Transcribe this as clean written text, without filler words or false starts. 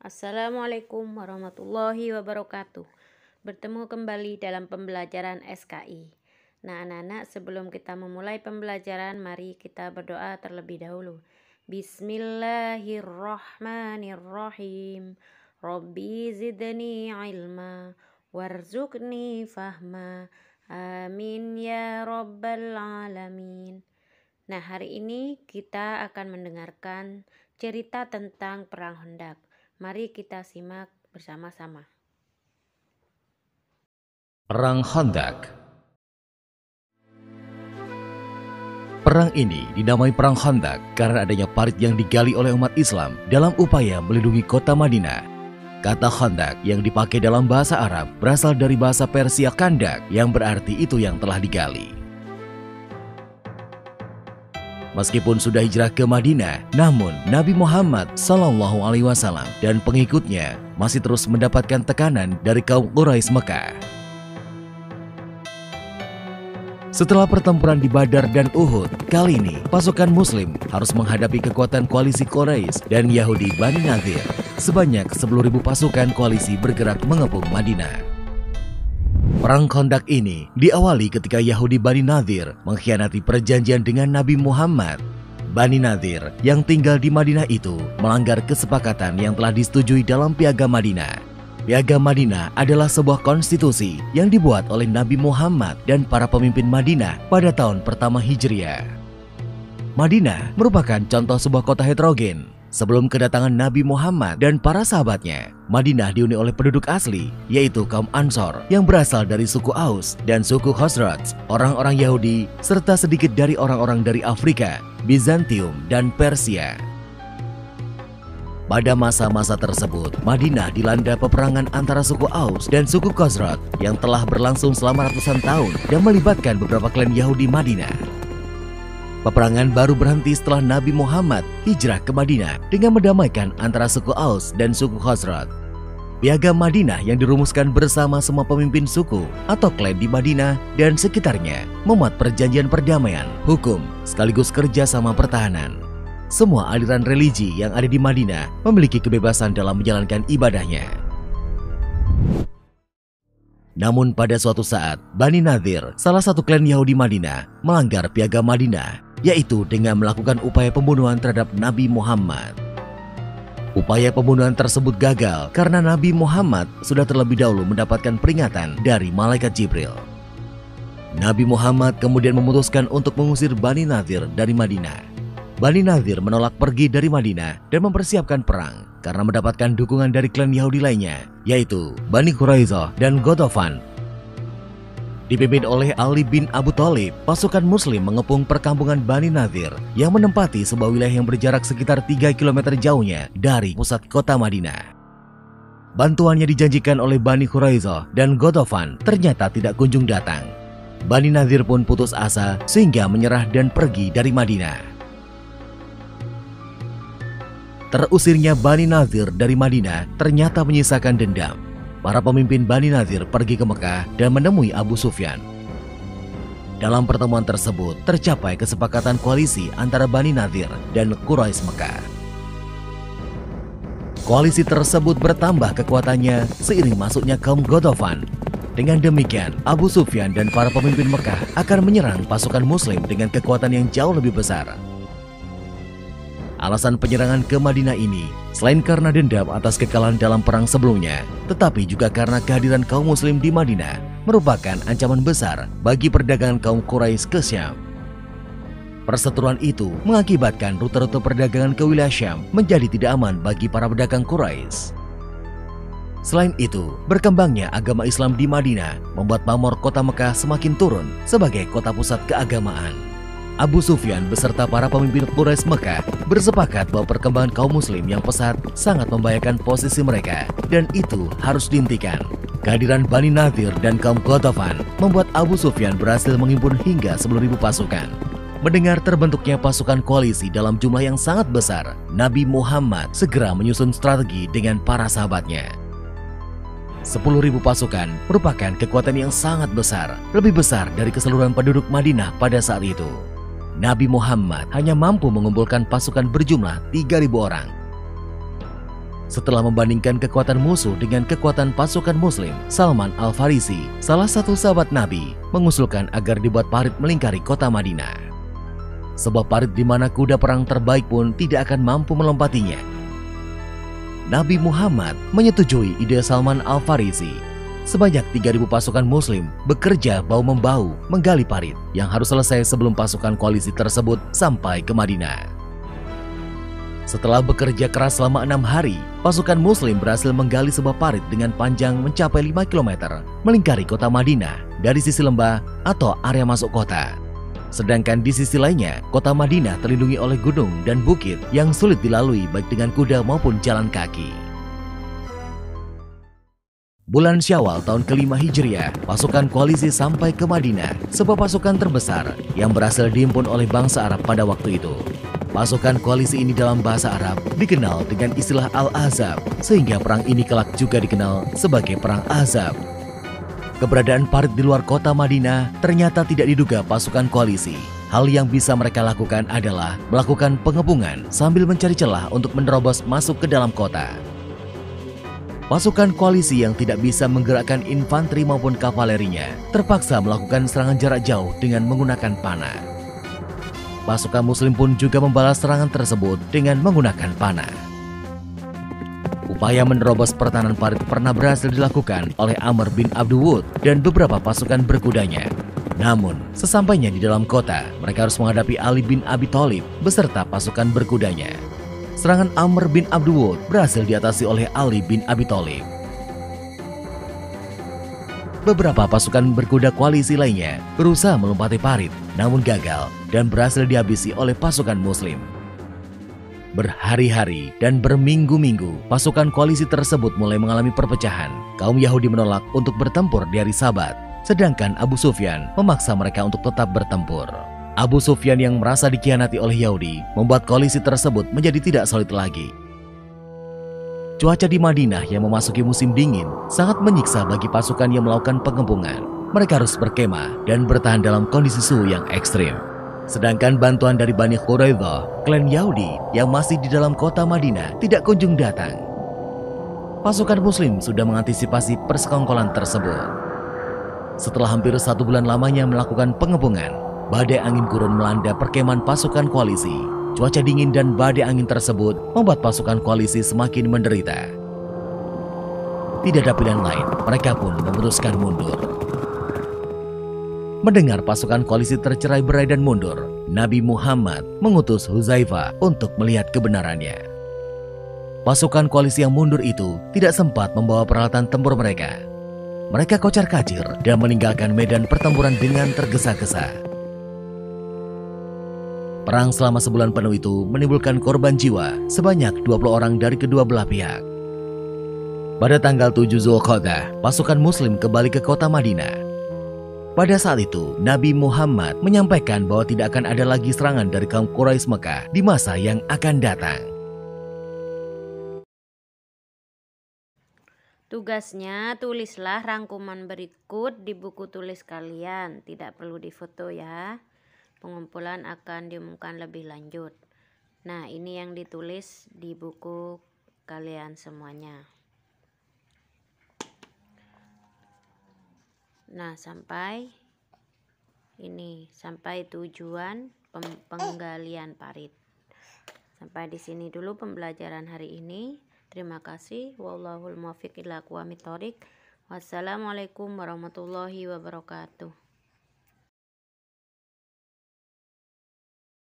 Assalamualaikum warahmatullahi wabarakatuh. Bertemu kembali dalam pembelajaran SKI. Nah, anak-anak, sebelum kita memulai pembelajaran, mari kita berdoa terlebih dahulu. Bismillahirrahmanirrahim. Rabbi zidni ilma warzuqni fahma. Amin ya rabbal alamin. Nah, hari ini kita akan mendengarkan cerita tentang Perang Khandaq. Mari kita simak bersama-sama. Perang Khandaq. Perang ini dinamai Perang Khandaq karena adanya parit yang digali oleh umat Islam dalam upaya melindungi kota Madinah. Kata Khandaq yang dipakai dalam bahasa Arab berasal dari bahasa Persia kandak yang berarti itu yang telah digali. Meskipun sudah hijrah ke Madinah, namun Nabi Muhammad SAW dan pengikutnya masih terus mendapatkan tekanan dari kaum Quraisy Mekah. Setelah pertempuran di Badar dan Uhud, kali ini pasukan Muslim harus menghadapi kekuatan koalisi Quraisy dan Yahudi Bani Nadir. Sebanyak 10.000 pasukan koalisi bergerak mengepung Madinah. Perang Khandaq ini diawali ketika Yahudi Bani Nadir mengkhianati perjanjian dengan Nabi Muhammad. Bani Nadir yang tinggal di Madinah itu melanggar kesepakatan yang telah disetujui dalam Piagam Madinah. Piagam Madinah adalah sebuah konstitusi yang dibuat oleh Nabi Muhammad dan para pemimpin Madinah pada tahun pertama Hijriah. Madinah merupakan contoh sebuah kota heterogen. Sebelum kedatangan Nabi Muhammad dan para sahabatnya, Madinah dihuni oleh penduduk asli, yaitu kaum Ansor yang berasal dari suku Aus dan suku Khazraj, orang-orang Yahudi, serta sedikit dari orang-orang dari Afrika, Bizantium, dan Persia. Pada masa-masa tersebut, Madinah dilanda peperangan antara suku Aus dan suku Khazraj yang telah berlangsung selama ratusan tahun dan melibatkan beberapa klan Yahudi Madinah. Peperangan baru berhenti setelah Nabi Muhammad hijrah ke Madinah dengan mendamaikan antara suku Aus dan suku Khazraj. Piagam Madinah yang dirumuskan bersama semua pemimpin suku atau klan di Madinah dan sekitarnya memuat perjanjian perdamaian, hukum, sekaligus kerjasama pertahanan. Semua aliran religi yang ada di Madinah memiliki kebebasan dalam menjalankan ibadahnya. Namun pada suatu saat, Bani Nadir, salah satu klan Yahudi Madinah, melanggar Piagam Madinah, yaitu dengan melakukan upaya pembunuhan terhadap Nabi Muhammad. Upaya pembunuhan tersebut gagal karena Nabi Muhammad sudah terlebih dahulu mendapatkan peringatan dari malaikat Jibril. Nabi Muhammad kemudian memutuskan untuk mengusir Bani Nadir dari Madinah. Bani Nadir menolak pergi dari Madinah dan mempersiapkan perang karena mendapatkan dukungan dari klan Yahudi lainnya, yaitu Bani Quraisyah dan Ghatafan. Dipimpin oleh Ali bin Abu Thalib, pasukan Muslim mengepung perkampungan Bani Nadir yang menempati sebuah wilayah yang berjarak sekitar 3 km jauhnya dari pusat kota Madinah. Bantuannya dijanjikan oleh Bani Quraisyah dan Ghatafan ternyata tidak kunjung datang. Bani Nadir pun putus asa sehingga menyerah dan pergi dari Madinah. Terusirnya Bani Nadir dari Madinah ternyata menyisakan dendam. Para pemimpin Bani Nadir pergi ke Mekah dan menemui Abu Sufyan. Dalam pertemuan tersebut tercapai kesepakatan koalisi antara Bani Nadir dan Quraisy Mekah. Koalisi tersebut bertambah kekuatannya seiring masuknya kaum Ghatafan. Dengan demikian, Abu Sufyan dan para pemimpin Mekah akan menyerang pasukan Muslim dengan kekuatan yang jauh lebih besar. Alasan penyerangan ke Madinah ini selain karena dendam atas kekalahan dalam perang sebelumnya, tetapi juga karena kehadiran kaum Muslim di Madinah merupakan ancaman besar bagi perdagangan kaum Quraisy ke Syam. Perseteruan itu mengakibatkan rute-rute perdagangan ke wilayah Syam menjadi tidak aman bagi para pedagang Quraisy. Selain itu, berkembangnya agama Islam di Madinah membuat pamor kota Mekah semakin turun sebagai kota pusat keagamaan. Abu Sufyan beserta para pemimpin Quraisy Mekah bersepakat bahwa perkembangan kaum Muslim yang pesat sangat membahayakan posisi mereka dan itu harus dihentikan. Kehadiran Bani Nadir dan kaum Ghatafan membuat Abu Sufyan berhasil menghimpun hingga 10.000 pasukan. Mendengar terbentuknya pasukan koalisi dalam jumlah yang sangat besar, Nabi Muhammad segera menyusun strategi dengan para sahabatnya. 10.000 pasukan merupakan kekuatan yang sangat besar, lebih besar dari keseluruhan penduduk Madinah pada saat itu. Nabi Muhammad hanya mampu mengumpulkan pasukan berjumlah 3.000 orang. Setelah membandingkan kekuatan musuh dengan kekuatan pasukan Muslim, Salman Al-Farisi, salah satu sahabat Nabi, mengusulkan agar dibuat parit melingkari kota Madinah. Sebuah parit di mana kuda perang terbaik pun tidak akan mampu melompatinya. Nabi Muhammad menyetujui ide Salman Al-Farisi. Sebanyak 3.000 pasukan Muslim bekerja bahu-membahu menggali parit yang harus selesai sebelum pasukan koalisi tersebut sampai ke Madinah. Setelah bekerja keras selama 6 hari, pasukan Muslim berhasil menggali sebuah parit dengan panjang mencapai 5 km melingkari kota Madinah dari sisi lembah atau area masuk kota. Sedangkan di sisi lainnya, kota Madinah terlindungi oleh gunung dan bukit yang sulit dilalui baik dengan kuda maupun jalan kaki. Bulan Syawal tahun ke-5 Hijriah, pasukan koalisi sampai ke Madinah, sebuah pasukan terbesar yang berhasil dihimpun oleh bangsa Arab pada waktu itu. Pasukan koalisi ini dalam bahasa Arab dikenal dengan istilah Al-Ahzab, sehingga perang ini kelak juga dikenal sebagai Perang Ahzab. Keberadaan parit di luar kota Madinah ternyata tidak diduga pasukan koalisi. Hal yang bisa mereka lakukan adalah melakukan pengepungan sambil mencari celah untuk menerobos masuk ke dalam kota. Pasukan koalisi yang tidak bisa menggerakkan infanteri maupun kavalerinya terpaksa melakukan serangan jarak jauh dengan menggunakan panah. Pasukan Muslim pun juga membalas serangan tersebut dengan menggunakan panah. Upaya menerobos pertahanan parit pernah berhasil dilakukan oleh Amr bin Abdul Wud dan beberapa pasukan berkudanya. Namun, sesampainya di dalam kota, mereka harus menghadapi Ali bin Abi Thalib beserta pasukan berkudanya. Serangan Amr bin Abdul Wud berhasil diatasi oleh Ali bin Abi Thalib. Beberapa pasukan berkuda koalisi lainnya berusaha melompati parit, namun gagal dan berhasil dihabisi oleh pasukan Muslim. Berhari-hari dan berminggu-minggu, pasukan koalisi tersebut mulai mengalami perpecahan. Kaum Yahudi menolak untuk bertempur di hari Sabat, sedangkan Abu Sufyan memaksa mereka untuk tetap bertempur. Abu Sufyan yang merasa dikhianati oleh Yahudi membuat koalisi tersebut menjadi tidak solid lagi. Cuaca di Madinah yang memasuki musim dingin sangat menyiksa bagi pasukan yang melakukan pengepungan. Mereka harus berkemah dan bertahan dalam kondisi suhu yang ekstrim. Sedangkan bantuan dari Bani Quraidah, klan Yahudi yang masih di dalam kota Madinah, tidak kunjung datang. Pasukan Muslim sudah mengantisipasi persekongkolan tersebut. Setelah hampir 1 bulan lamanya melakukan pengepungan, badai angin gurun melanda perkemahan pasukan koalisi. Cuaca dingin dan badai angin tersebut membuat pasukan koalisi semakin menderita. Tidak ada pilihan lain, mereka pun memutuskan mundur. Mendengar pasukan koalisi tercerai-berai dan mundur, Nabi Muhammad mengutus Huzaifah untuk melihat kebenarannya. Pasukan koalisi yang mundur itu tidak sempat membawa peralatan tempur mereka. Mereka kocar-kacir dan meninggalkan medan pertempuran dengan tergesa-gesa. Perang selama sebulan penuh itu menimbulkan korban jiwa sebanyak 20 orang dari kedua belah pihak. Pada tanggal 7 Zulqa'dah, pasukan Muslim kembali ke kota Madinah. Pada saat itu, Nabi Muhammad menyampaikan bahwa tidak akan ada lagi serangan dari kaum Quraisy Mekah di masa yang akan datang. Tugasnya, tulislah rangkuman berikut di buku tulis kalian. Tidak perlu difoto ya. Pengumpulan akan diumumkan lebih lanjut. Nah, ini yang ditulis di buku kalian semuanya. Nah, sampai tujuan penggalian parit. Sampai di sini dulu pembelajaran hari ini. Terima kasih. Wallahul muwaffiq ila aqwamit thoriq. Wassalamualaikum warahmatullahi wabarakatuh.